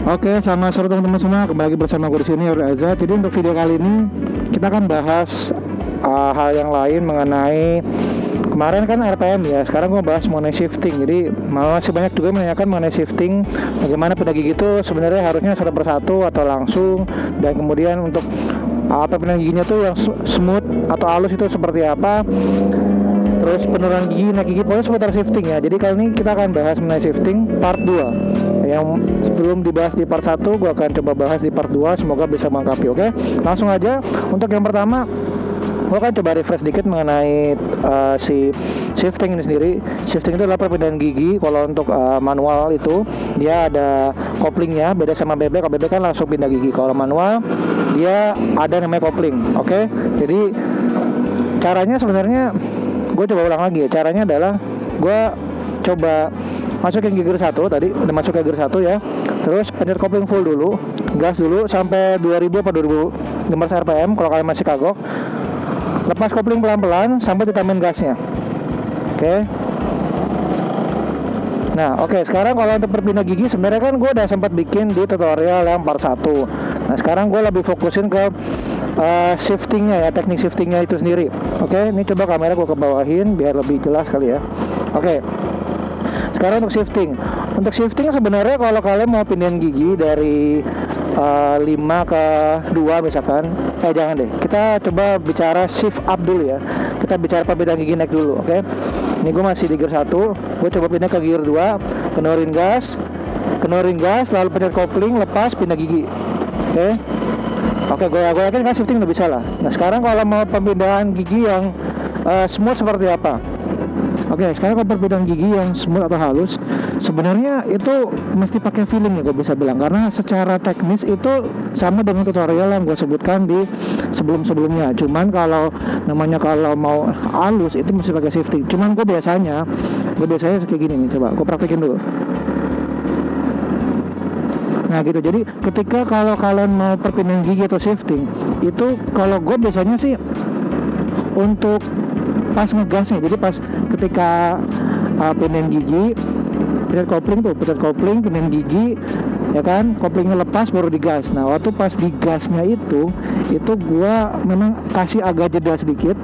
Oke, selamat sore teman-teman semua. Kembali lagi bersama gue di sini, Reza. Jadi untuk video kali ini kita akan bahas hal yang lain mengenai kemarin kan RPM ya. Sekarang gue bahas mengenai shifting. Jadi masih banyak juga menanyakan mengenai shifting. Bagaimana pindah gigi itu sebenarnya harusnya satu persatu atau langsung, dan kemudian untuk apa pindah giginya tuh yang smooth atau halus itu seperti apa. Terus penurunan gigi, naik gigi, pokoknya seputar shifting ya. Jadi kali ini kita akan bahas mengenai shifting part 2. Yang sebelum dibahas di part 1, gue akan coba bahas di part 2. Semoga bisa melengkapi, oke? Langsung aja. Untuk yang pertama, gue akan coba refresh dikit mengenai si shifting ini sendiri. Shifting itu adalah perpindahan gigi. Kalau untuk manual itu dia ada koplingnya, beda sama bebek. Kalau bebek kan langsung pindah gigi. Kalau manual dia ada namanya kopling, oke? Jadi caranya sebenarnya gue coba ulang lagi ya. Caranya adalah gue coba masukin gear 1 tadi, udah masuk ke gear 1 ya. Terus pencet kopling full dulu, gas dulu sampai 2000 atau 2500 rpm kalau kalian masih kagok. Lepas kopling pelan-pelan sampai ditambahin gasnya. Oke. Nah, oke, sekarang kalau untuk berpindah gigi sebenarnya kan gue udah sempat bikin di tutorial yang part 1. Nah, sekarang gue lebih fokusin ke shiftingnya ya, teknik shiftingnya itu sendiri. Oke, ini coba kamera gue kebawahin biar lebih jelas kali ya. Oke, sekarang untuk shifting. Untuk shifting sebenarnya kalau kalian mau pindahin gigi dari 5 ke 2 misalkan, jangan deh. Kita coba bicara shift up dulu ya. Kita bicara perpindahan gigi naik dulu, oke? Ini gue masih di gear 1. Gue coba pindah ke gear 2, kenorin gas, lalu pencet kopling, lepas, pindah gigi. Oke, gue yakin kan shifting udah bisa lah. Nah, sekarang kalau mau perpindahan gigi yang smooth seperti apa? Oke, sekarang kalau perpindahan gigi yang smooth atau halus, sebenarnya itu mesti pakai feeling ya, gue bisa bilang. Karena secara teknis itu sama dengan tutorial yang gue sebutkan di sebelum-sebelumnya. Cuman kalau mau halus itu mesti pakai shifting. Cuman gue biasanya kayak gini nih, coba gue praktekin dulu. Nah gitu, jadi ketika kalau kalian mau perpindahan gigi atau shifting, itu kalau gue biasanya sih untuk pas ngegasnya. Jadi pas ketika pindahin gigi, pencet kopling, pindahin gigi, ya kan, koplingnya lepas baru digas. Nah waktu pas digasnya itu gue memang kasih agak jeda sedikit.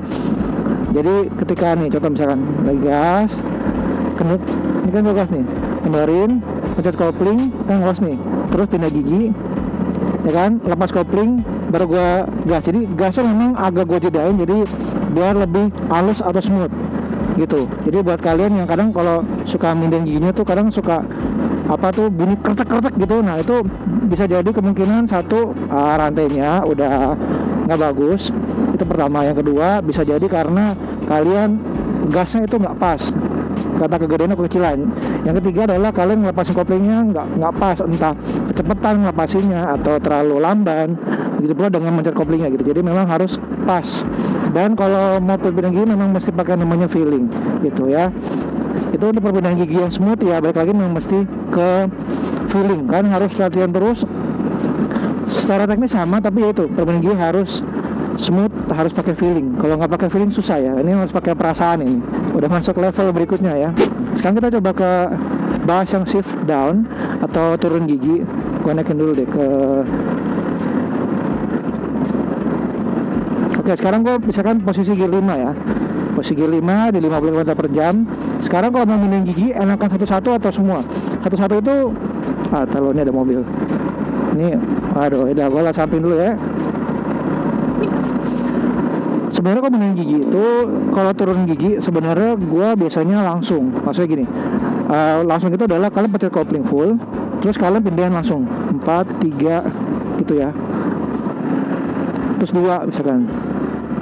Jadi ketika nih, contoh misalkan lagi gas, ini kan gue gas nih, kendorin, pencet kopling, kan gas nih, terus pindah gigi, ya kan, lepas kopling, baru gue gas. Jadi gasnya memang agak gue jedain, jadi biar lebih halus atau smooth gitu. Jadi buat kalian yang kadang kalau suka mindahin giginya tuh kadang suka bunyi kretek-kretek gitu, nah itu bisa jadi kemungkinan satu, rantainya udah nggak bagus, itu pertama. Yang kedua bisa jadi karena kalian gasnya itu nggak pas, kata kegedean atau kekecilan. Yang ketiga adalah kalian ngelepasin koplingnya nggak pas, entah kecepatan ngelepasinnya atau terlalu lamban. Begitu pula dengan mencet koplingnya gitu. Jadi memang harus pas. Dan kalau mau perpindahan gigi memang mesti pakai namanya feeling gitu ya. Itu untuk perpindahan gigi yang smooth ya, balik lagi memang mesti ke feeling kan, harus latihan terus. Secara teknis sama, tapi ya itu perpindahan gigi harus smooth, harus pakai feeling. Kalau nggak pakai feeling susah ya. Ini harus pakai perasaan ini. Udah masuk level berikutnya ya. Sekarang kita coba ke bahas yang shift down atau turun gigi. Gue naikin dulu deh ke. Oke, sekarang gue misalkan posisi gear 5 ya. Posisi gear 5 di 50 km per jam. Sekarang kalau mau mindahin gigi, enakan satu-satu atau semua? Satu-satu itu, tahu ini ada mobil. Ini, aduh, udah gue samping dulu ya. Sebenarnya kalau mindahin gigi itu, kalau turun gigi sebenarnya gue biasanya langsung. Maksudnya gini, langsung itu adalah kalian pencet kopling full, terus kalian pindahin langsung 4, 3 gitu ya. Terus 2 misalkan.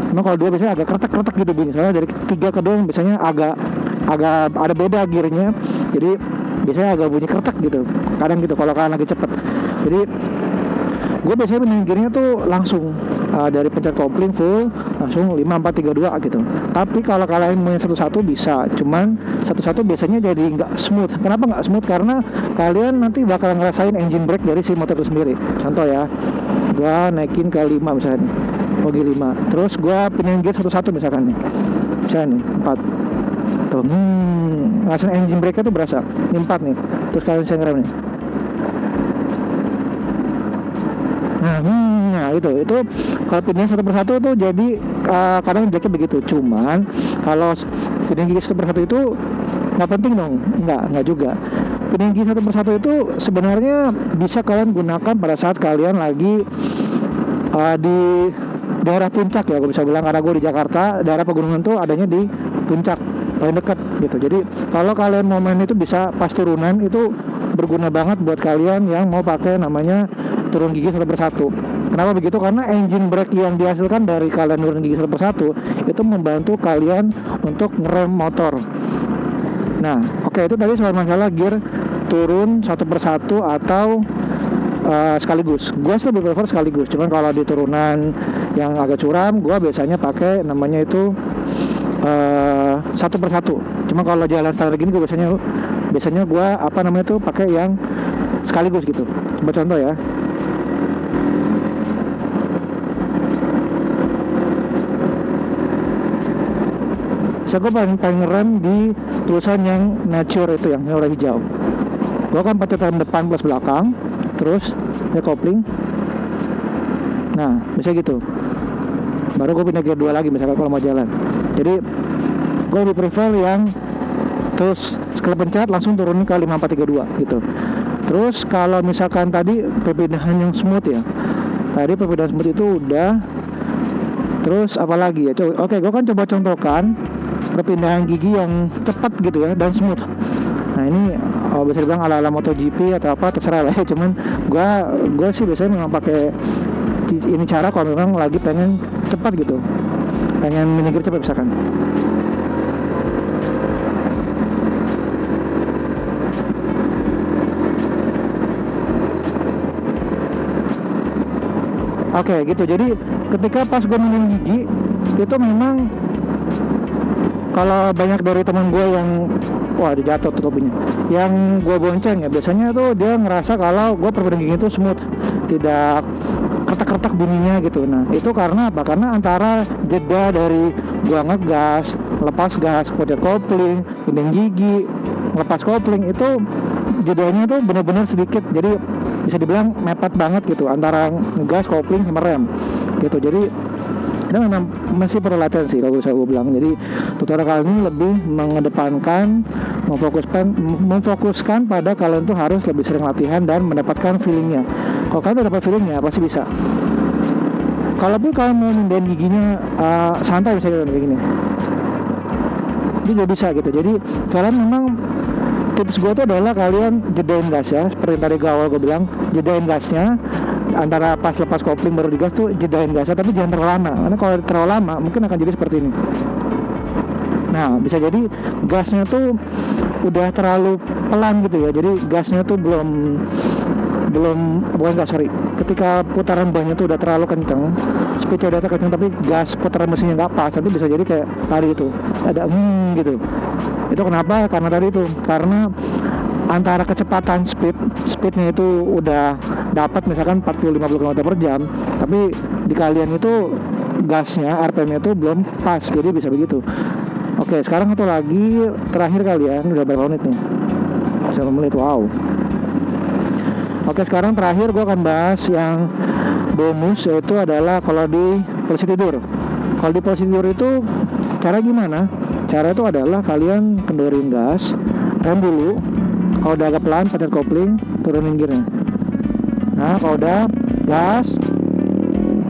Nah kalau 2 biasanya agak kretek-kretek gitu bunyi. Soalnya dari 3 ke 2 biasanya agak ada beda gearnya. Jadi biasanya agak bunyi kretek gitu. Kadang gitu kalau kalian lagi cepet. Jadi gue biasanya pindahin gearnya tuh langsung, dari pencet kopling full langsung 5, 4, 3, 2 gitu. Tapi kalau kalian mau satu-satu bisa, cuman satu-satu biasanya jadi nggak smooth. Kenapa nggak smooth? Karena kalian nanti bakal ngerasain engine brake dari si motor itu sendiri. Contoh ya, gue naikin ke 5 misalnya nih, Oke 5, terus gue pindahin gear satu-satu misalkan nih, misalnya nih 4 tuh, langsung engine brake-nya tuh berasa. Ini 4 nih, terus kalian bisa ngerem nih, Nah itu kalau pindahin satu persatu tuh jadi kadang jacknya begitu. Cuman kalau pindahin gigi satu persatu itu nggak penting dong, nggak juga. Pindahin gigi satu persatu itu sebenarnya bisa kalian gunakan pada saat kalian lagi di daerah puncak ya, gue bisa bilang, karena gue di Jakarta, daerah pegunungan tuh adanya di puncak paling dekat gitu. Jadi kalau kalian mau main itu bisa pas turunan, itu berguna banget buat kalian yang mau pakai namanya turun gigi satu persatu. Kenapa begitu? Karena engine brake yang dihasilkan dari kalian turun gigi satu persatu itu membantu kalian untuk ngerem motor. Nah, oke, itu tadi soal masalah gear turun satu persatu atau sekaligus. Gue sih lebih prefer sekaligus. Cuman kalau di turunan yang agak curam, gue biasanya pakai namanya itu satu persatu. Cuma kalau jalan standar gini gue biasanya gue pakai yang sekaligus gitu. Coba contoh ya. So gue paling ngerem di tulisan yang nature itu, yang warna hijau. Gue akan pakai rem depan plus belakang, terus ya kopling. Nah bisa gitu. Baru gue pindah gear 2 lagi misalkan kalau mau jalan. Jadi gue lebih prefer yang terus sekali pencet langsung turunin ke 5432 gitu. Terus kalau misalkan tadi perpindahan yang smooth ya, tadi perpindahan smooth itu udah. Terus apalagi ya, oke, gue kan coba contohkan perpindahan gigi yang cepat gitu ya dan smooth. Nah ini bisa dibilang ala-ala MotoGP atau apa terserah lah ya. Cuman gue sih biasanya memang pakai ini cara kalau memang lagi pengen cepat gitu, pengen minigir cepat misalkan. Oke gitu. Jadi ketika pas gue minum gigi itu memang kalau banyak dari teman gue yang wah dijatuh tuh topinya, yang gue bonceng ya, biasanya tuh dia ngerasa kalau gue perpindahan gigi itu smooth, tidak kertak-kertak bunyinya gitu. Nah itu karena apa? Karena antara jeda dari gue ngegas, lepas gas, pencet kopling, pindahin gigi, lepas kopling, itu jedanya tuh benar-benar sedikit. Jadi bisa dibilang mepet banget gitu antara ngegas, kopling sama rem gitu. Jadi itu memang masih perlu latihan sih kalau bisa gue bilang. Jadi tutorial kali ini lebih mengedepankan, memfokuskan pada kalian tuh harus lebih sering latihan dan mendapatkan feelingnya. Kalau kalian udah dapat feelingnya pasti bisa. Kalaupun kalian mau mindahin giginya santai bisa kayak gini, ini juga bisa gitu. Jadi kalian memang, tips gue tuh adalah kalian jedain gas ya, seperti tadi awal gue bilang, jedain gasnya antara pas lepas kopling baru digas tuh jedain gasnya, tapi jangan terlalu lama, karena kalau terlalu lama mungkin akan jadi seperti ini. Nah bisa jadi gasnya tuh udah terlalu pelan gitu ya, jadi gasnya tuh ketika putaran bannya tuh udah terlalu kenceng, speednya udah kenceng tapi gas putaran mesinnya nggak pas, nanti bisa jadi kayak tadi itu ada gitu. Itu kenapa? Karena tadi itu, karena antara kecepatan speednya itu udah dapat misalkan 40-50 km per jam, tapi di kalian itu gasnya, RPM-nya itu belum pas, jadi bisa begitu. Oke, sekarang satu lagi terakhir kalian, udah berapa menit nih? 1 menit, wow. Oke, sekarang terakhir gue akan bahas yang bonus, yaitu adalah kalau di posisi tidur. Kalau di posisi tidur itu cara gimana? Cara itu adalah kalian kendorin gas, rem dulu. Kalau udah agak pelan, pencet kopling, turunin gearnya. Nah, kalau udah gas,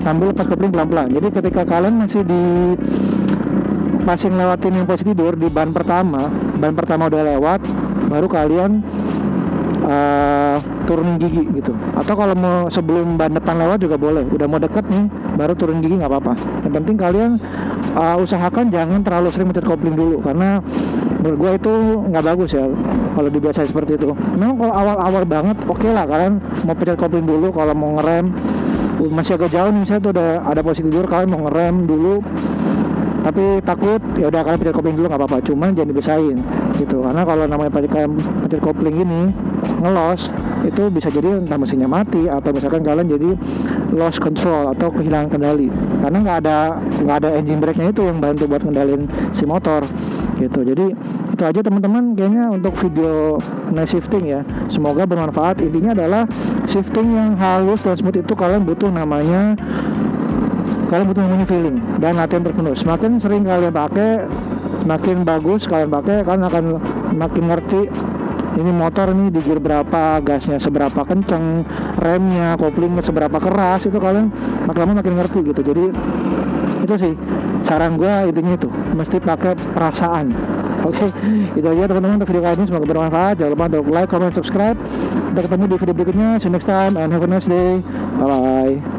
sambil lepas kopling pelan-pelan. Jadi ketika kalian masih ngelewatin yang posisi tidur di ban pertama udah lewat, baru kalian turunin gigi gitu. Atau kalau mau sebelum ban depan lewat juga boleh. Udah mau deket nih, baru turun gigi nggak apa-apa. Yang penting kalian usahakan jangan terlalu sering mencet kopling dulu, karena menurut gue itu nggak bagus ya kalau dibiasain seperti itu. Memang kalau awal-awal banget oke lah kalian mau pencet kopling dulu. Kalau mau ngerem masih agak jauh nih, misalnya tuh udah ada posisi tidur, kalian mau ngerem dulu tapi takut, ya udah kalian pencet kopling dulu nggak apa-apa. Cuman jangan dibiasain gitu, karena kalau namanya kalian pencet kopling ini ngelos, itu bisa jadi entah mesinnya mati atau misalkan kalian jadi lost control atau kehilangan kendali, karena nggak ada engine brake-nya itu yang bantu buat ngendalin si motor gitu. Jadi Itu aja teman-teman kayaknya untuk video night shifting ya. Semoga bermanfaat. Intinya adalah shifting yang halus dan smooth itu kalian butuh namanya feeling dan latihan terus. Semakin sering kalian pakai, semakin bagus kalian pakai, kalian akan makin ngerti ini motor nih di gear berapa, gasnya seberapa kenceng, remnya, koplingnya seberapa keras, itu kalian makin ngerti gitu. Jadi itu sih saran gue, intinya itu mesti pakai perasaan. Oke, itu aja teman-teman untuk video kali ini, semoga bermanfaat. Jangan lupa untuk like, comment, subscribe. Kita ketemu di video berikutnya. See you next time and have a nice day. Bye bye.